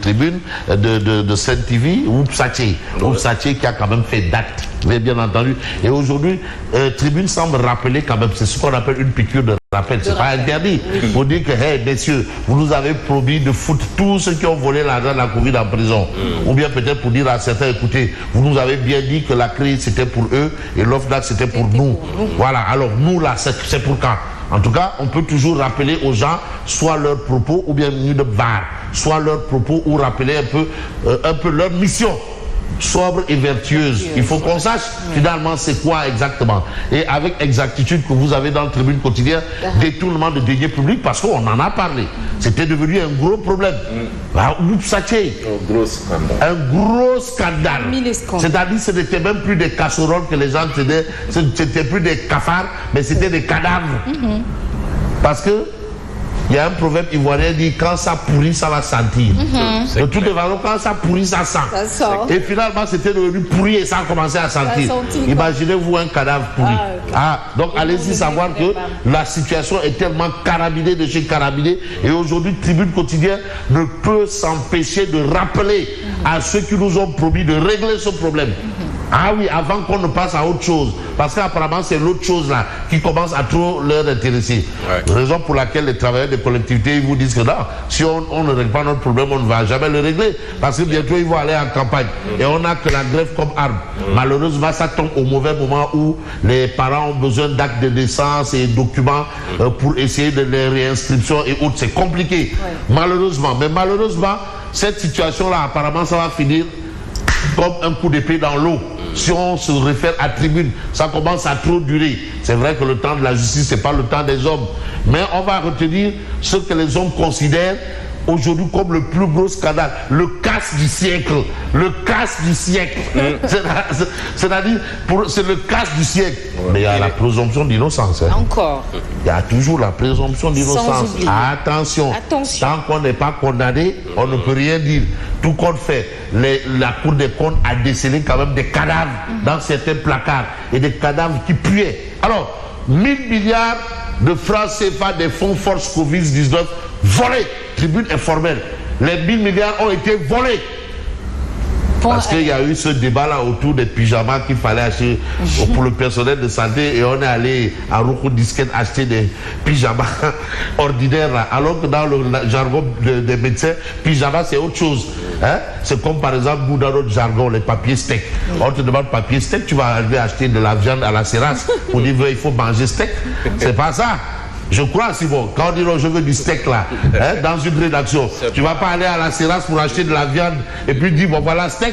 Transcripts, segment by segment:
tribune de Sen TV, Oupsaché qui a quand même fait date, vous avez bien entendu. Et aujourd'hui, Tribune semble rappeler quand même, c'est ce qu'on appelle une piqûre de rappel, c'est pas interdit. Pour dire que, hey, messieurs, vous nous avez promis de foutre tous ceux qui ont volé l'argent de la Covid en prison. Ou bien peut-être pour dire à certains, écoutez, vous nous avez bien dit que la crise c'était pour eux et l'OFNAC c'était pour nous. Voilà, alors nous là, c'est pour quand? En tout cas, on peut toujours rappeler aux gens soit leurs propos ou bien de VAR, soit leurs propos ou rappeler un peu leur mission sobre et vertueuse. Il faut qu'on sache finalement c'est quoi exactement. Et avec exactitude que vous avez dans le Tribune quotidien, détournement de deniers publics, parce qu'on en a parlé. C'était devenu un gros problème. Un gros scandale. C'est-à-dire que ce n'était même plus des casseroles que les gens tenaient, c'était plus des cafards, mais c'était des cadavres. Parce que il y a un proverbe ivoirien dit quand ça pourrit, ça va sentir. De toutes les façons, quand ça pourrit, ça sent. Et finalement, c'était devenu pourri et ça a commencé à sentir. Imaginez-vous un cadavre pourri. Donc allez-y savoir que la situation est tellement carabinée de chez carabiné. Et aujourd'hui, Tribune quotidien ne peut s'empêcher de rappeler à ceux qui nous ont promis de régler ce problème. Ah oui, avant qu'on ne passe à autre chose. Parce qu'apparemment, c'est l'autre chose là qui commence à trop leur intéresser. Raison pour laquelle les travailleurs des collectivités, ils vous disent que non, si on ne règle pas notre problème, on ne va jamais le régler. Parce que bientôt, ils vont aller en campagne. Et on n'a que la grève comme arme. Malheureusement, ça tombe au mauvais moment où les parents ont besoin d'actes de naissance et documents pour essayer de les réinscriptions et autres. C'est compliqué. Malheureusement. Mais malheureusement, cette situation-là, apparemment, ça va finir comme un coup d'épée dans l'eau. Si on se réfère à Tribune, ça commence à trop durer. C'est vrai que le temps de la justice, c'est pas le temps des hommes. Mais on va retenir ce que les hommes considèrent aujourd'hui comme le plus gros scandale, le casse du siècle. Le casse du siècle. C'est-à-dire, c'est le casse du siècle. Mais il y a la présomption d'innocence. Encore. Il y a toujours la présomption d'innocence. Attention. Tant qu'on n'est pas condamné, on ne peut rien dire. Tout compte fait, la Cour des comptes a décelé quand même des cadavres dans certains placards et des cadavres qui puaient. Alors, 1000 milliards de francs CFA des fonds force Covid-19 volés. Tribune informelle. Les 1000 milliards ont été volés. Parce qu'il y a eu ce débat là autour des pyjamas qu'il fallait acheter pour le personnel de santé et on est allé à Roko Disquette acheter des pyjamas ordinaires là. Alors que dans le jargon des médecins, pyjama c'est autre chose. C'est comme par exemple nous dans notre jargon, les papiers steak. On te demande papier steak, tu vas aller acheter de la viande à la sérasse. On dit il faut manger steak. C'est pas ça. Je crois, Simon, quand on dit non, je veux du steak là, dans une rédaction, tu vas pas aller à la sérasse pour acheter de la viande et puis dire bon voilà steak.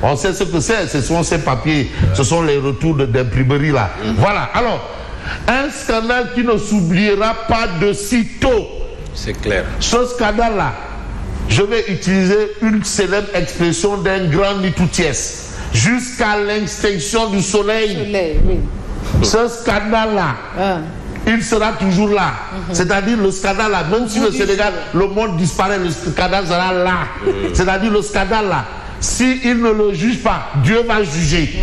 On sait ce que c'est, ce sont ces papiers, ce sont les retours d'imprimerie là. Voilà, alors, un scandale qui ne s'oubliera pas de sitôt. C'est clair. Ce scandale là, je vais utiliser une célèbre expression d'un grand Nitoutiès, jusqu'à l'extinction du soleil. Ce scandale-là, il sera toujours là. C'est-à-dire le scandale-là, même si le Sénégal, le monde disparaît, le scandale sera là. C'est-à-dire le scandale-là, s'il ne le juge pas, Dieu va juger.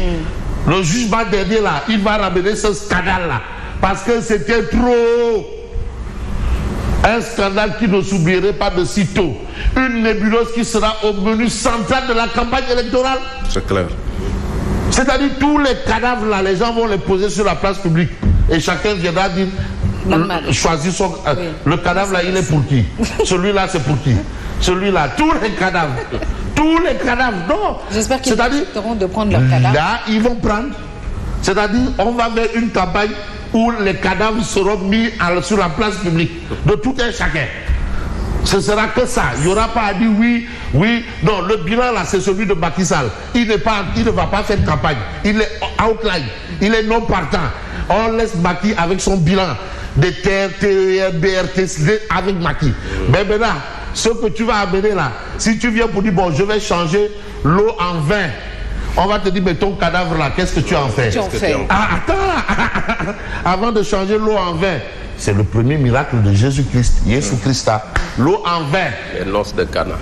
Le jugement dernier là, il va ramener ce scandale-là. Parce que c'était trop. Un scandale qui ne s'oublierait pas de sitôt. Une nébuleuse qui sera au menu central de la campagne électorale. C'est clair. C'est-à-dire tous les cadavres là, les gens vont les poser sur la place publique et chacun viendra dire choisir son. Le cadavre là, il est pour qui? Celui-là, c'est pour qui? Celui-là, tous les cadavres. Tous les cadavres, non. J'espère qu'ils accepteront de prendre leurs cadavres. Là, ils vont prendre. C'est-à-dire, on va faire une campagne où les cadavres seront mis sur la place publique de tout un chacun. Ce sera que ça. Il n'y aura pas à dire oui. Non, le bilan là, c'est celui de Macky Sall. Il ne va pas faire de campagne. Il est outline. Il est non partant. On laisse Macky avec son bilan des terres, TER, BRT, avec Macky. Mais maintenant, ce que tu vas amener là, si tu viens pour dire bon, je vais changer l'eau en vin, on va te dire mais ton cadavre là, qu'est-ce que tu en fais? Attends. Avant de changer l'eau en vin. C'est le premier miracle de Jésus-Christ, Jésus-Christ. L'eau en vin. Les noces de Cana.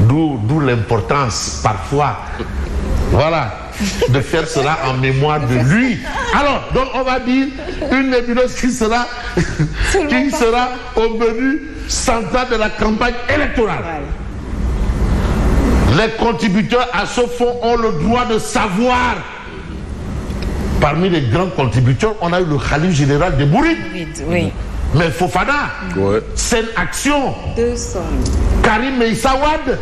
D'où l'importance, parfois, Voilà, de faire cela en mémoire de lui. Alors, donc on va dire une nébuleuse qui sera au menu central de la campagne électorale. Les contributeurs à ce fonds ont le droit de savoir. Parmi les grands contributeurs, on a eu le khalife général de Mouride. Oui. Mais Fofana, Sen Action, 200 000. Karim Meissawad.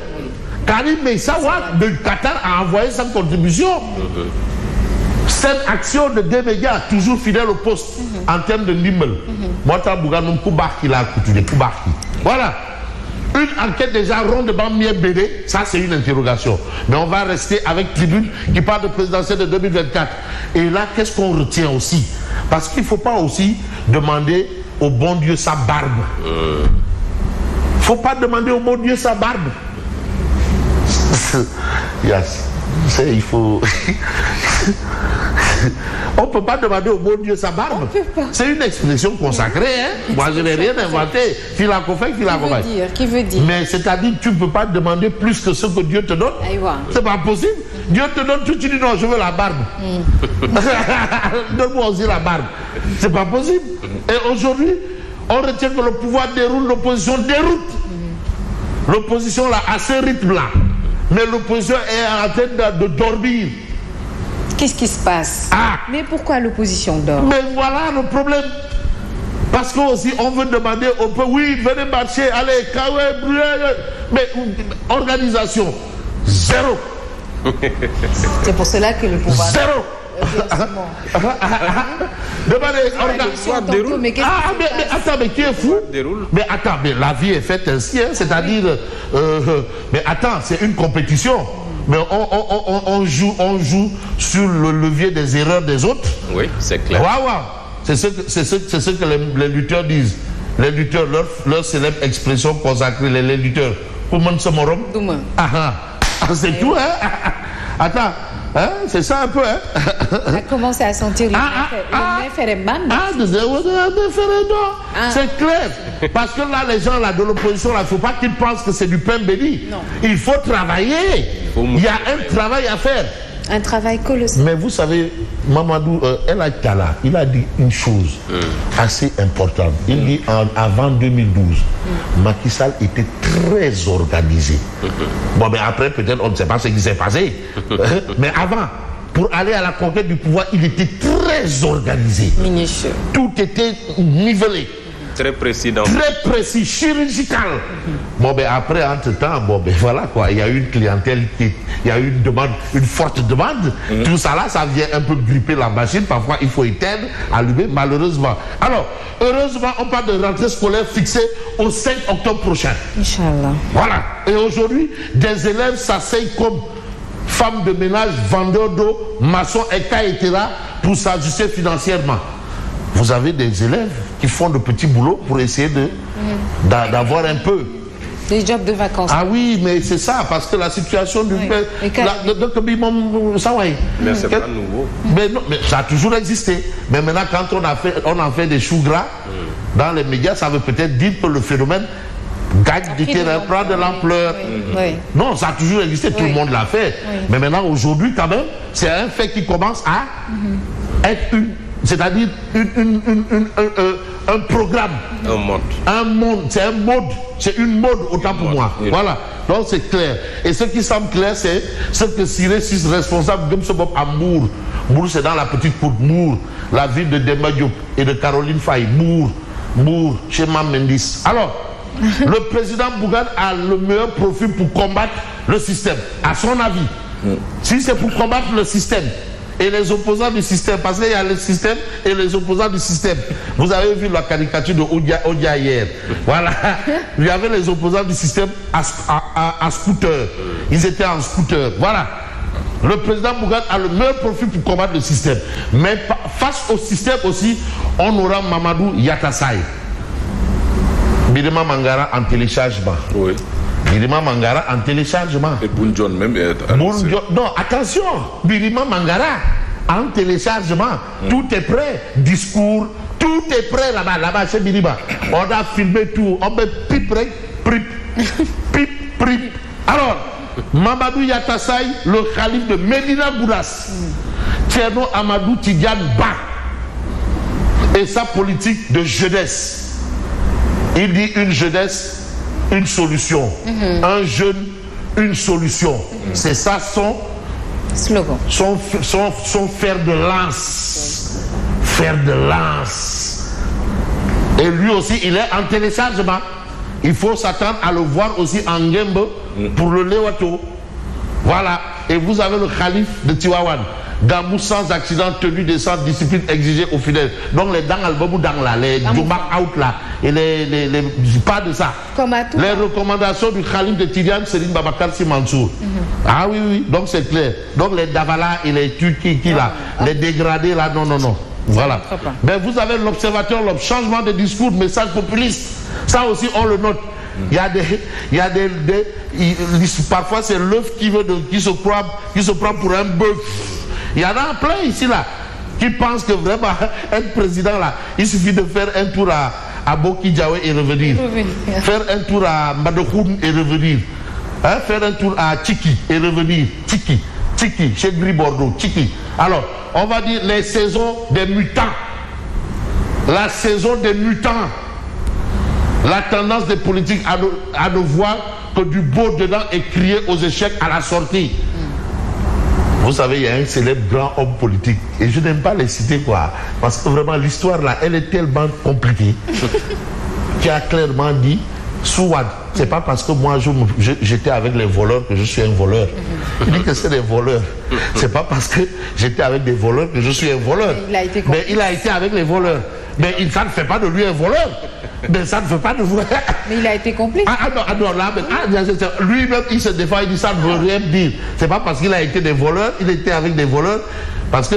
Karim Meissawad de Qatar a envoyé sa contribution. Cette action de deux médias, toujours fidèle au poste en termes de Nimmel. Moi, voilà. Une enquête déjà rondement bien BD, ça c'est une interrogation. Mais on va rester avec Tribune qui parle de présidentielle de 2024. Et là, qu'est-ce qu'on retient aussi? Parce qu'il ne faut pas aussi demander au bon Dieu sa barbe. Il ne faut pas demander au bon Dieu sa barbe. Yes. Il faut... On ne peut pas demander au bon Dieu sa barbe. C'est une expression consacrée. Hein? Moi, je n'ai rien inventé. Qui veut dire? Mais c'est-à-dire que tu ne peux pas demander plus que ce que Dieu te donne. C'est pas possible. Dieu te donne tout, tu dis non, je veux la barbe. Donne-moi aussi la barbe. C'est pas possible. Et aujourd'hui, on retient que le pouvoir déroule, l'opposition déroute. L'opposition là, a ce rythme-là. Mais l'opposition est en train de dormir. Qu'est-ce qui se passe? Mais pourquoi l'opposition dort? Mais voilà le problème. Parce que aussi on veut demander au peuple, oui, venez marcher, allez, mais organisation, zéro. C'est pour cela que le pouvoir... Zéro. Demandez, mais attends, mais qui est fou? Mais attends, mais la vie est faite ainsi, hein, c'est-à-dire, mais attends, c'est une compétition. Mais on joue sur le levier des erreurs des autres. Oui, c'est clair. C'est ce que les lutteurs disent. Les lutteurs, leur célèbre expression consacrée, les lutteurs. Comment se morom? C'est tout, hein? Attends. Hein? C'est ça un peu, hein? On a commencé à sentir le référendum. C'est clair. Parce que là, les gens là, de l'opposition, il ne faut pas qu'ils pensent que c'est du pain béni. Il faut travailler. Il y a un travail à faire. Un travail colossal. Mais vous savez, Mamadou El Tala, il a dit une chose assez importante. Il dit avant 2012, Macky Sall était très organisé. Bon, mais après, peut-être, on ne sait pas ce qui s'est passé. Mais avant, pour aller à la conquête du pouvoir, il était très organisé. Minutieux. Tout était nivelé. Très précis. Très précis, chirurgical. Bon, ben après, entre-temps, bon, ben voilà quoi. Il y a eu une clientèle, il y a eu une demande, une forte demande. Tout ça là, ça vient un peu gripper la machine. Parfois, il faut éteindre, allumer, malheureusement. Alors, heureusement, on parle de rentrée scolaire fixée au 5 octobre prochain. Inch'Allah. Voilà. Et aujourd'hui, des élèves s'asseyent comme femmes de ménage, vendeurs d'eau, maçons, etc. pour s'ajuster financièrement. Vous avez des élèves qui font de petits boulots pour essayer d'avoir un peu. Des jobs de vacances. Ah oui, mais c'est ça, parce que la situation du... Mais c'est pas nouveau. Mais, non, mais ça a toujours existé. Mais maintenant, quand on en fait des choux gras dans les médias, ça veut peut-être dire que le phénomène gagne du terrain, prend de l'ampleur. Non, ça a toujours existé, tout le monde l'a fait. Mais maintenant, aujourd'hui, quand même, c'est un fait qui commence à être c'est-à-dire un programme. Un monde, c'est un mode. C'est une mode autant pour moi. Voilà. Donc c'est clair. Et ce qui semble clair, c'est ce que Siré 6 responsable de Msobob à Mour. Mour, c'est dans la petite côte. Mour, la ville de Demba Diop et de Caroline Faye. Mour, chez Mendis. Alors, le président Bougane a le meilleur profil pour combattre le système, à son avis. Si c'est pour combattre le système, et les opposants du système, parce qu'il y a le système et les opposants du système. Vous avez vu la caricature de Odia hier. Voilà. Il y avait les opposants du système à scooter. Ils étaient en scooter. Voilà. Le président Bougane a le meilleur profil pour combattre le système. Mais face au système aussi, on aura Mamadou Yatassaye. Birima Mangara en téléchargement. Oui. Birima Mangara en téléchargement. Et Bounjon même est non, attention, Birima Mangara en téléchargement. Tout est prêt. Discours, tout est prêt là-bas chez Birima. On a filmé tout. On met pip, pip. Alors, Mamadou Yatassaï, le calife de Medina Gounass. Thierno Amadou Tidiane Ba. Et sa politique de jeunesse. Il dit une jeunesse, une solution. Un jeune, une solution. C'est ça son slogan. Son fer de lance. Fer de lance. Et lui aussi, il est en téléchargement. Il faut s'attendre à le voir aussi en Ngembe pour le Lewato. Voilà. Et vous avez le calife de Tiwawan. Gamou sans accident, tenue de sans discipline exigée aux fidèles. Donc les dang album ou dang là, les Djoumak out là, et les pas de ça. Comme à tout. Les recommandations du calife de Tidiane, Serigne Babacar Sy Mansour. Ah oui, donc c'est clair. Donc les Davala et les Turki là, les dégradés là, non. Voilà. Mais vous avez l'observateur, le changement de discours, message populiste. Ça aussi, on le note. Parfois c'est l'œuf qui se prend pour un bœuf. Il y en a plein ici là qui pensent que vraiment être président là, il suffit de faire un tour à Boki Diawé et revenir. Faire un tour à Madokoun et revenir. Faire un tour à Tchiki et revenir. Tchiki, chez Gris Bordeaux, Tchiki. Alors, on va dire les saisons des mutants. La saison des mutants. La tendance des politiques à ne voir que du beau dedans et crier aux échecs à la sortie. Vous savez, il y a un célèbre grand homme politique, et je n'aime pas les citer quoi, parce que vraiment l'histoire là, elle est tellement compliquée, qui a clairement dit, Souad, c'est pas parce que moi j'étais avec les voleurs que je suis un voleur. Il dit que c'est des voleurs. C'est pas parce que j'étais avec des voleurs que je suis un voleur. Mais il a été avec les voleurs. Mais ça ne fait pas de lui un voleur. Mais ça ne fait pas de vous. Mais il a été complice. Lui-même, il se défend, il dit ça ne veut rien dire. C'est pas parce qu'il a été des voleurs, il était avec des voleurs. Parce que,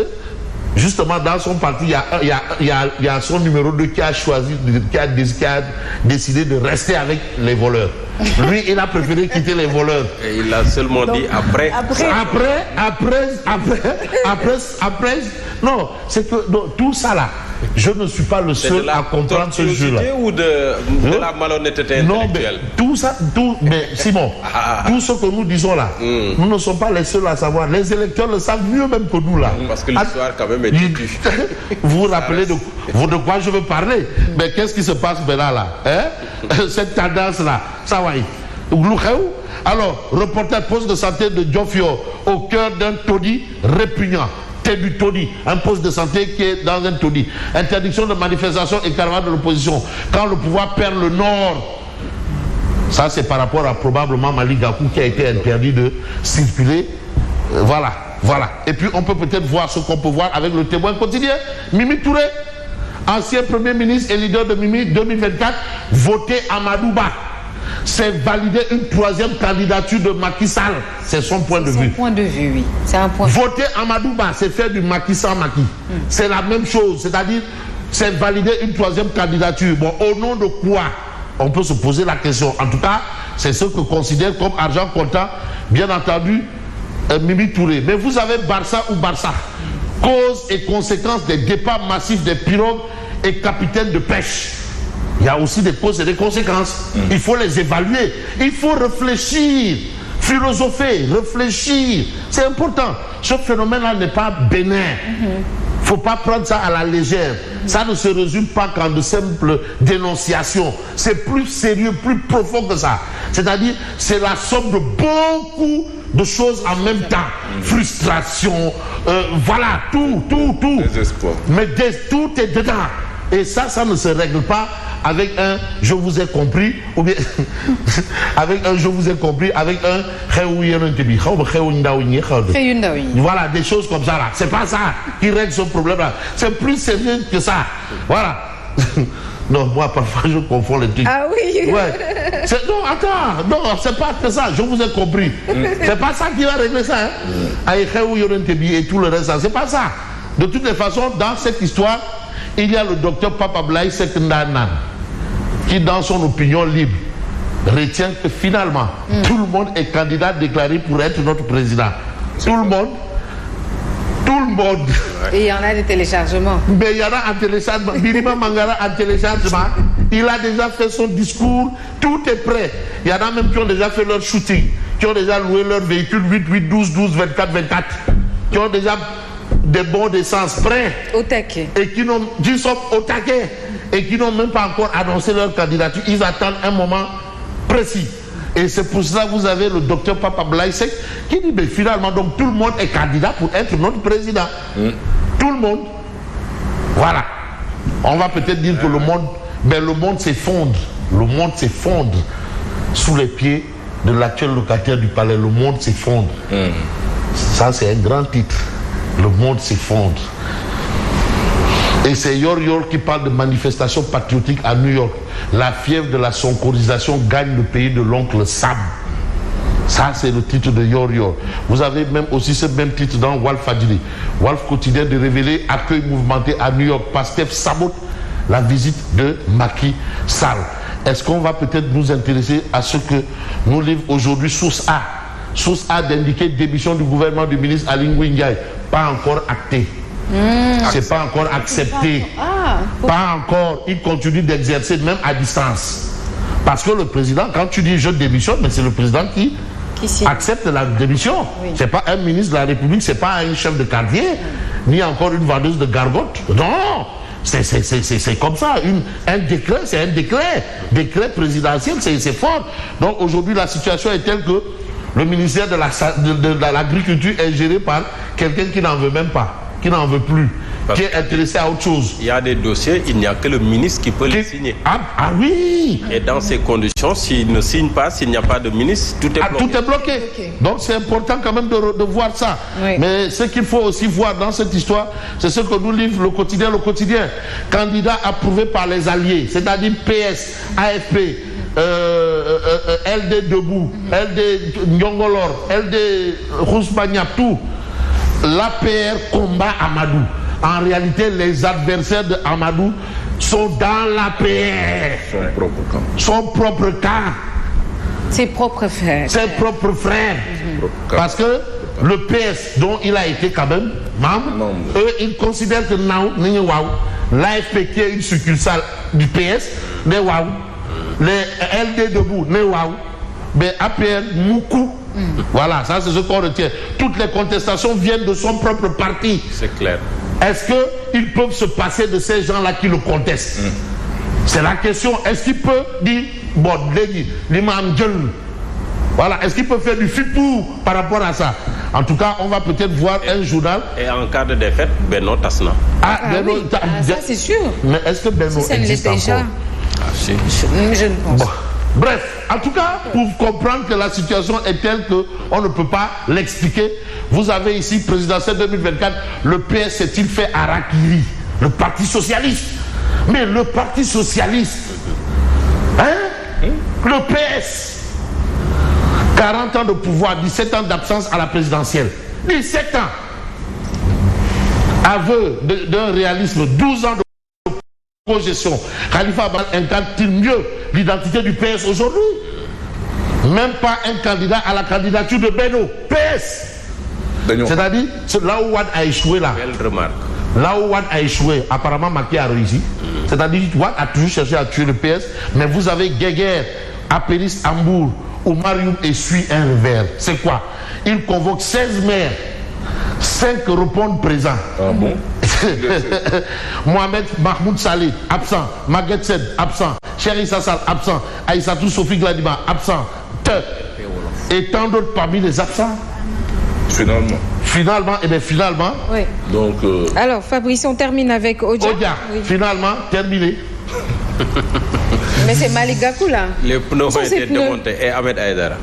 justement, dans son parti, il y a son numéro 2 qui a choisi, qui a décidé de rester avec les voleurs. Lui, il a préféré quitter les voleurs. Et il a seulement dit après. Non, c'est que tout ça là. Je ne suis pas le seul à comprendre ce jeu-là. Ou de la malhonnêteté intellectuelle. Non, mais mais Simon, tout ce que nous disons là, nous ne sommes pas les seuls à savoir. Les électeurs le savent mieux même que nous là. Parce que l'histoire quand même est têtue. Vous vous rappelez de quoi je veux parler? Mais qu'est-ce qui se passe maintenant là? Cette tendance là, ça va y. Alors, reporter poste de santé de Diofio au cœur d'un taudis répugnant. Du taudis, un poste de santé qui est dans un taudis. Interdiction de manifestation et caravane de l'opposition. Quand le pouvoir perd le nord, ça c'est par rapport à probablement Malick Gakou qui a été interdit de circuler. Voilà. Et puis on peut peut-être voir ce qu'on peut voir avec le Témoin quotidien. Mimi Touré, ancien premier ministre et leader de Mimi 2024, voté Amadou Ba. C'est valider une troisième candidature de Macky Sall. C'est son point de vue. Son point de vue, oui. C'est un point. Voter Amadou Ba, c'est faire du Macky sans Macky. C'est la même chose. C'est-à-dire, c'est valider une troisième candidature. Bon, au nom de quoi? On peut se poser la question. En tout cas, c'est ce que considère comme argent comptant, bien entendu, Mimi Touré. Mais vous avez Barça ou Barça. Cause et conséquences des départs massifs des pirogues et capitaines de pêche. Il y a aussi des causes et des conséquences. Il faut les évaluer. Il faut réfléchir, philosopher, réfléchir. C'est important. Ce phénomène-là n'est pas bénin. Il ne faut pas prendre ça à la légère. Ça ne se résume pas qu'en de simples dénonciations. C'est plus sérieux, plus profond que ça. C'est-à-dire, c'est la somme de beaucoup de choses en même temps. Frustration, voilà, tout. Désespoir. Mais tout est dedans. Et ça ne se règle pas avec un « je vous ai compris » ou bien avec un « je vous ai compris » avec un « voilà, des choses comme ça là. C'est pas ça qui règle ce problème-là. C'est plus sérieux que ça. Voilà. Non, moi parfois je confonds les trucs. Ah oui. Ouais. Non, attends, non, c'est pas que ça, je vous ai compris. C'est pas ça qui va régler ça. Avec et tout le reste, c'est pas ça. De toutes les façons, dans cette histoire, il y a le docteur Papa Blaye Sekendanan qui, dans son opinion libre, retient que finalement, tout le monde est candidat déclaré pour être notre président. Tout le monde. Et il y en a des téléchargements. Mais il y en a en téléchargement. Birima Mangara en téléchargement. Il a déjà fait son discours, tout est prêt. Il y en a même qui ont déjà fait leur shooting, qui ont déjà loué leur véhicule 8, 12, 12, 24, qui ont déjà des bons d'essence prêts. Au taquet. Et qui sont au taquet. Et qui n'ont même pas encore annoncé leur candidature. Ils attendent un moment précis. Et c'est pour cela que vous avez le docteur Papa Blaïsek qui dit, mais finalement, donc tout le monde est candidat pour être notre président. Tout le monde. Voilà. On va peut-être dire que le monde s'effondre. Le monde s'effondre sous les pieds de l'actuel locataire du palais. Le monde s'effondre. Ça, c'est un grand titre. Le monde s'effondre. Et c'est Yor qui parle de manifestations patriotiques à New York. La fièvre de la sonkorisation gagne le pays de l'oncle Sam. Ça, c'est le titre de Yor. Vous avez même aussi ce même titre dans Walf Fadjili. Walf quotidien de révéler accueil mouvementé à New York. Pastef sabote la visite de Macky Sall. Est-ce qu'on va peut-être nous intéresser à ce que nous livre aujourd'hui Source A? Source A d'indiquer démission du gouvernement du ministre Aly Ngouille Ndiaye. Pas encore acté. C'est pas encore accepté. Pas encore. Il continue d'exercer même à distance. Parce que le président, quand tu dis je démissionne, mais c'est le président qui accepte la démission. C'est pas un ministre de la République, c'est pas un chef de quartier, ni encore une vendeuse de gargote. Non, c'est comme ça. Un décret, c'est un décret. Décret présidentiel, c'est fort. Donc aujourd'hui, la situation est telle que le ministère de l'Agriculture est géré par quelqu'un qui n'en veut même pas, qui n'en veut plus, qui est intéressé à autre chose. Il y a des dossiers, il n'y a que le ministre qui peut les signer. Ah oui. Et dans ces conditions, s'il ne signe pas, s'il n'y a pas de ministre, tout est bloqué. Tout est bloqué. Donc c'est important quand même de voir ça. Mais ce qu'il faut aussi voir dans cette histoire, c'est ce que nous livre le quotidien. Candidat approuvé par les alliés, c'est-à-dire PS, AFP, LD Debout, LD Nyongolor, LD Rousbagna, tout. L'APR combat Amadou. En réalité, les adversaires de Amadou sont dans l'APR. Son propre camp. Ses propres frères. Ses propres frères. Parce que le PS, dont il a été quand même membre, eux, ils considèrent que l'AFP, qui est une succursale du PS, les LD Debout, mais APR Moukou. Voilà, ça c'est ce qu'on retient. Toutes les contestations viennent de son propre parti. C'est clair. Est-ce qu'ils peuvent se passer de ces gens-là qui le contestent? C'est la question. Est-ce qu'il peut dire, bon, l'imam Djel, voilà, est-ce qu'il peut faire du fipou par rapport à ça? En tout cas, on va peut-être voir un journal. Et en cas de défaite, Beno Tasna. Oui. Ça c'est sûr. Mais est-ce que Beno existe encore? Je ne pense pas. Bref, en tout cas, pour comprendre que la situation est telle qu'on ne peut pas l'expliquer, vous avez ici, présidentielle 2024, le PS s'est-il fait harakiri, le Parti Socialiste. Mais le Parti Socialiste, le PS, 40 ans de pouvoir, 17 ans d'absence à la présidentielle, 17 ans, aveu d'un réalisme, 12 ans de projection. Khalifa Abal incarne-t-il mieux l'identité du PS aujourd'hui? Même pas un candidat à la candidature de Beno. PS. C'est-à-dire, là où Wad a échoué là. Belle remarque. Là où Wad a échoué, apparemment Macky a réussi. C'est-à-dire, Wad a toujours cherché à tuer le PS, mais vous avez Guéguerre, Apéris Hambourg, où Marium essuie un revers. C'est quoi? Il convoque 16 maires, 5 répondent présents. Ah bon? Mohamed Mahmoud Saleh, absent. Maguette Sed, absent. Chéri Sassal, absent. Aïssatou Sophie Gladiba, absent. Et tant d'autres parmi les absents. Finalement, et bien finalement. Oui. Donc. Alors, Fabrice, on termine avec Odia. Finalement, terminé. Mais c'est Malick Gakou là. Les pneus ont été démontés et Ahmed Aïdara.